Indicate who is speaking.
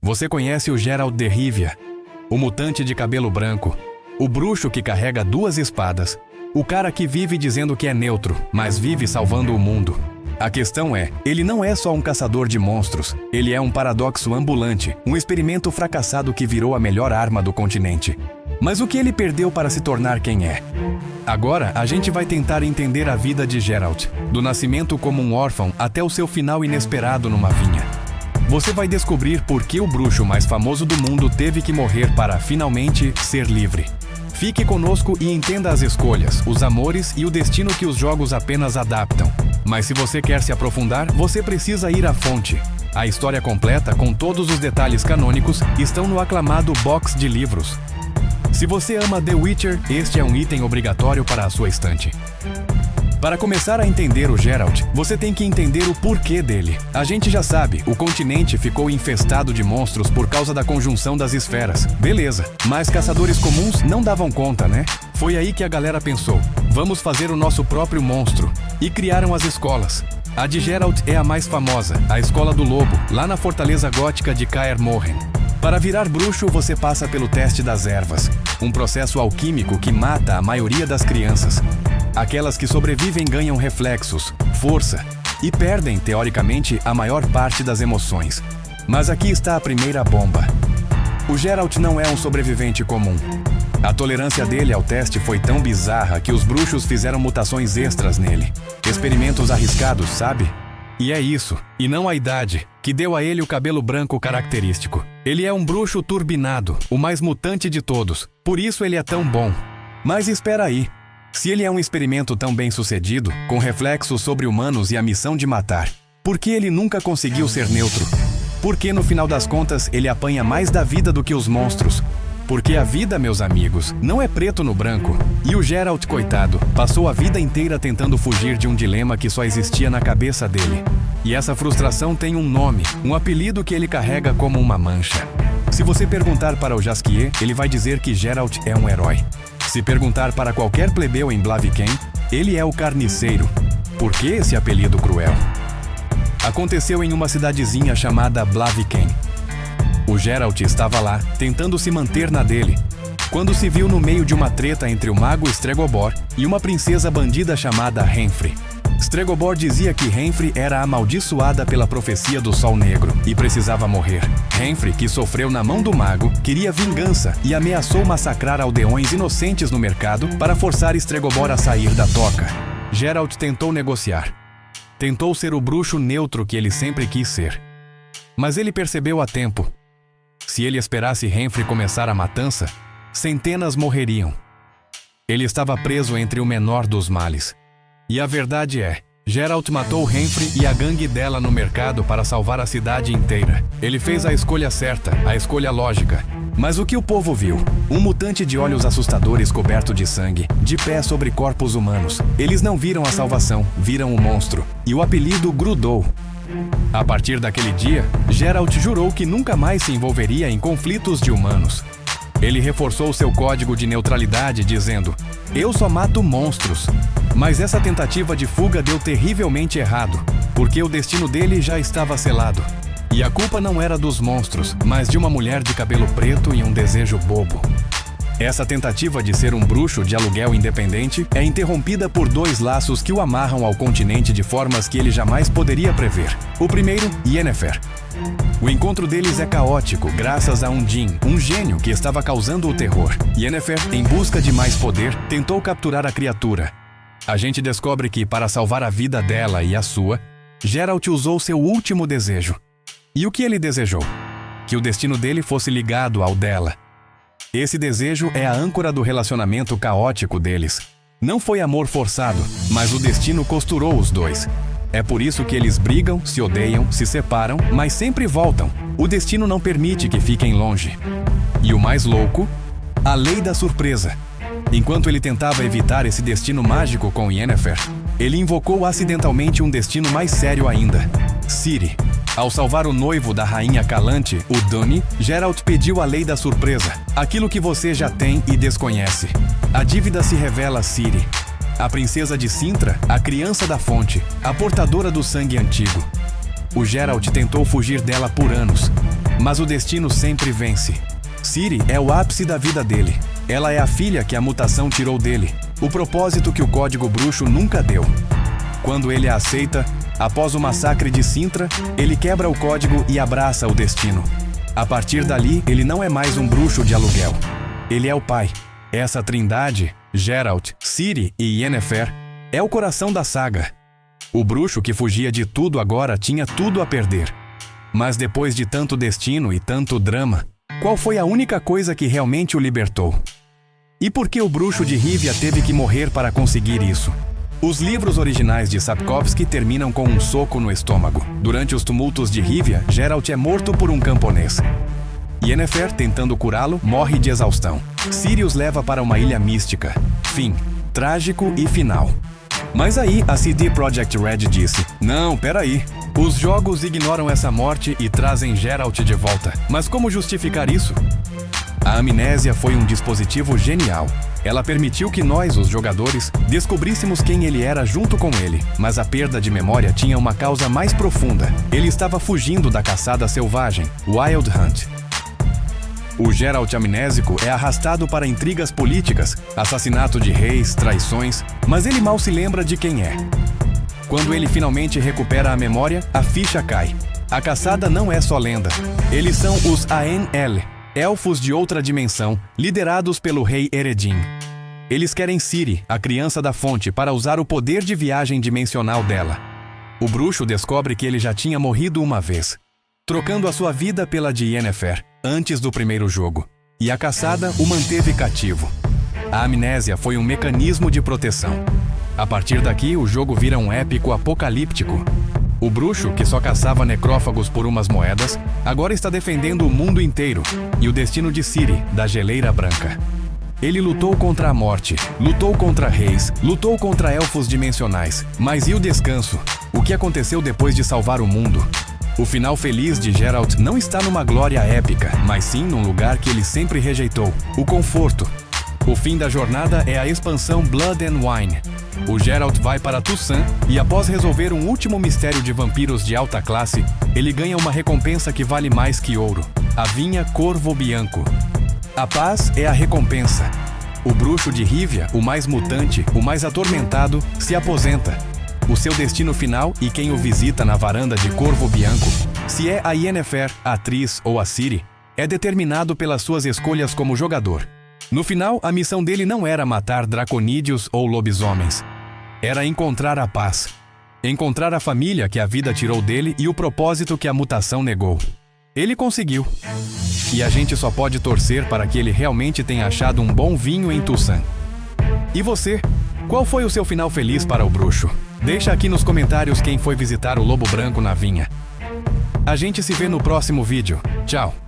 Speaker 1: Você conhece o Geralt de Rivia, o mutante de cabelo branco, o bruxo que carrega 2 espadas, o cara que vive dizendo que é neutro, mas vive salvando o mundo. A questão é, ele não é só um caçador de monstros, ele é um paradoxo ambulante, um experimento fracassado que virou a melhor arma do continente. Mas o que ele perdeu para se tornar quem é? Agora, a gente vai tentar entender a vida de Geralt, do nascimento como um órfão até o seu final inesperado numa vinha. Você vai descobrir por que o bruxo mais famoso do mundo teve que morrer para, finalmente, ser livre. Fique conosco e entenda as escolhas, os amores e o destino que os jogos apenas adaptam. Mas se você quer se aprofundar, você precisa ir à fonte. A história completa, com todos os detalhes canônicos, estão no aclamado box de livros. Se você ama The Witcher, este é um item obrigatório para a sua estante. Para começar a entender o Geralt, você tem que entender o porquê dele. A gente já sabe, o continente ficou infestado de monstros por causa da conjunção das esferas. Beleza, mas caçadores comuns não davam conta, né? Foi aí que a galera pensou, vamos fazer o nosso próprio monstro. E criaram as escolas. A de Geralt é a mais famosa, a Escola do Lobo, lá na fortaleza gótica de Kaer Morhen. Para virar bruxo, você passa pelo teste das ervas, um processo alquímico que mata a maioria das crianças. Aquelas que sobrevivem ganham reflexos, força e perdem, teoricamente, a maior parte das emoções. Mas aqui está a primeira bomba. O Geralt não é um sobrevivente comum. A tolerância dele ao teste foi tão bizarra que os bruxos fizeram mutações extras nele. Experimentos arriscados, sabe? E é isso, e não a idade, que deu a ele o cabelo branco característico. Ele é um bruxo turbinado, o mais mutante de todos. Por isso ele é tão bom. Mas espera aí. Se ele é um experimento tão bem sucedido, com reflexos sobre-humanos e a missão de matar, por que ele nunca conseguiu ser neutro? Por que, no final das contas, ele apanha mais da vida do que os monstros? Porque a vida, meus amigos, não é preto no branco. E o Geralt, coitado, passou a vida inteira tentando fugir de um dilema que só existia na cabeça dele. E essa frustração tem um nome, um apelido que ele carrega como uma mancha. Se você perguntar para o Jasquier, ele vai dizer que Geralt é um herói. Se perguntar para qualquer plebeu em Blaviken, ele é o carniceiro. Por que esse apelido cruel? Aconteceu em uma cidadezinha chamada Blaviken. O Geralt estava lá, tentando se manter na dele, quando se viu no meio de uma treta entre o mago Stregobor e uma princesa bandida chamada Henfri. Stregobor dizia que Henfri era amaldiçoada pela profecia do Sol Negro e precisava morrer. Henfri, que sofreu na mão do mago, queria vingança e ameaçou massacrar aldeões inocentes no mercado para forçar Stregobor a sair da toca. Geralt tentou negociar. Tentou ser o bruxo neutro que ele sempre quis ser. Mas ele percebeu a tempo. Se ele esperasse Henfri começar a matança, centenas morreriam. Ele estava preso entre o menor dos males. E a verdade é, Geralt matou Henfri e a gangue dela no mercado para salvar a cidade inteira. Ele fez a escolha certa, a escolha lógica. Mas o que o povo viu? Um mutante de olhos assustadores coberto de sangue, de pé sobre corpos humanos. Eles não viram a salvação, viram o monstro. E o apelido grudou. A partir daquele dia, Geralt jurou que nunca mais se envolveria em conflitos de humanos. Ele reforçou seu código de neutralidade dizendo, eu só mato monstros. Mas essa tentativa de fuga deu terrivelmente errado, porque o destino dele já estava selado. E a culpa não era dos monstros, mas de uma mulher de cabelo preto e um desejo bobo. Essa tentativa de ser um bruxo de aluguel independente é interrompida por 2 laços que o amarram ao continente de formas que ele jamais poderia prever. O primeiro, Yennefer. O encontro deles é caótico, graças a um djinn, um gênio que estava causando o terror. Yennefer, em busca de mais poder, tentou capturar a criatura. A gente descobre que, para salvar a vida dela e a sua, Geralt usou seu último desejo. E o que ele desejou? Que o destino dele fosse ligado ao dela. Esse desejo é a âncora do relacionamento caótico deles. Não foi amor forçado, mas o destino costurou os dois. É por isso que eles brigam, se odeiam, se separam, mas sempre voltam. O destino não permite que fiquem longe. E o mais louco? A lei da surpresa. Enquanto ele tentava evitar esse destino mágico com Yennefer, ele invocou acidentalmente um destino mais sério ainda. Ciri. Ao salvar o noivo da rainha Calante, o Duni, Geralt pediu a lei da surpresa, aquilo que você já tem e desconhece. A dívida se revela a Ciri, a princesa de Cintra, a criança da fonte, a portadora do sangue antigo. O Geralt tentou fugir dela por anos. Mas o destino sempre vence. Ciri é o ápice da vida dele. Ela é a filha que a mutação tirou dele, o propósito que o código bruxo nunca deu. Quando ele a aceita, após o massacre de Cintra, ele quebra o código e abraça o destino. A partir dali, ele não é mais um bruxo de aluguel. Ele é o pai. Essa trindade, Geralt, Ciri e Yennefer, é o coração da saga. O bruxo que fugia de tudo agora tinha tudo a perder. Mas depois de tanto destino e tanto drama, qual foi a única coisa que realmente o libertou? E por que o bruxo de Rivia teve que morrer para conseguir isso? Os livros originais de Sapkowski terminam com um soco no estômago. Durante os tumultos de Rivia, Geralt é morto por um camponês. Yennefer, tentando curá-lo, morre de exaustão. Ciri os leva para uma ilha mística. Fim. Trágico e final. Mas aí a CD Projekt Red disse: não, peraí. Os jogos ignoram essa morte e trazem Geralt de volta. Mas como justificar isso? A amnésia foi um dispositivo genial. Ela permitiu que nós, os jogadores, descobríssemos quem ele era junto com ele. Mas a perda de memória tinha uma causa mais profunda. Ele estava fugindo da caçada selvagem, Wild Hunt. O Geralt amnésico é arrastado para intrigas políticas, assassinato de reis, traições, mas ele mal se lembra de quem é. Quando ele finalmente recupera a memória, a ficha cai. A caçada não é só lenda. Eles são os Aen-Elle, elfos de outra dimensão, liderados pelo rei Eredin. Eles querem Ciri, a criança da fonte, para usar o poder de viagem dimensional dela. O bruxo descobre que ele já tinha morrido uma vez, trocando a sua vida pela de Yennefer, antes do primeiro jogo. E a caçada o manteve cativo. A amnésia foi um mecanismo de proteção. A partir daqui, o jogo vira um épico apocalíptico. O bruxo, que só caçava necrófagos por umas moedas, agora está defendendo o mundo inteiro e o destino de Ciri, da Geleira Branca. Ele lutou contra a morte, lutou contra reis, lutou contra elfos dimensionais. Mas e o descanso? O que aconteceu depois de salvar o mundo? O final feliz de Geralt não está numa glória épica, mas sim num lugar que ele sempre rejeitou: o conforto. O fim da jornada é a expansão Blood and Wine. O Geralt vai para Toussaint e, após resolver um último mistério de vampiros de alta classe, ele ganha uma recompensa que vale mais que ouro: a vinha Corvo Bianco. A paz é a recompensa. O bruxo de Rivia, o mais mutante, o mais atormentado, se aposenta. O seu destino final e quem o visita na varanda de Corvo Bianco, se é a Yennefer, a atriz ou a Ciri, é determinado pelas suas escolhas como jogador. No final, a missão dele não era matar draconídeos ou lobisomens. Era encontrar a paz. Encontrar a família que a vida tirou dele e o propósito que a mutação negou. Ele conseguiu. E a gente só pode torcer para que ele realmente tenha achado um bom vinho em Toussaint. E você? Qual foi o seu final feliz para o bruxo? Deixa aqui nos comentários quem foi visitar o Lobo Branco na vinha. A gente se vê no próximo vídeo. Tchau!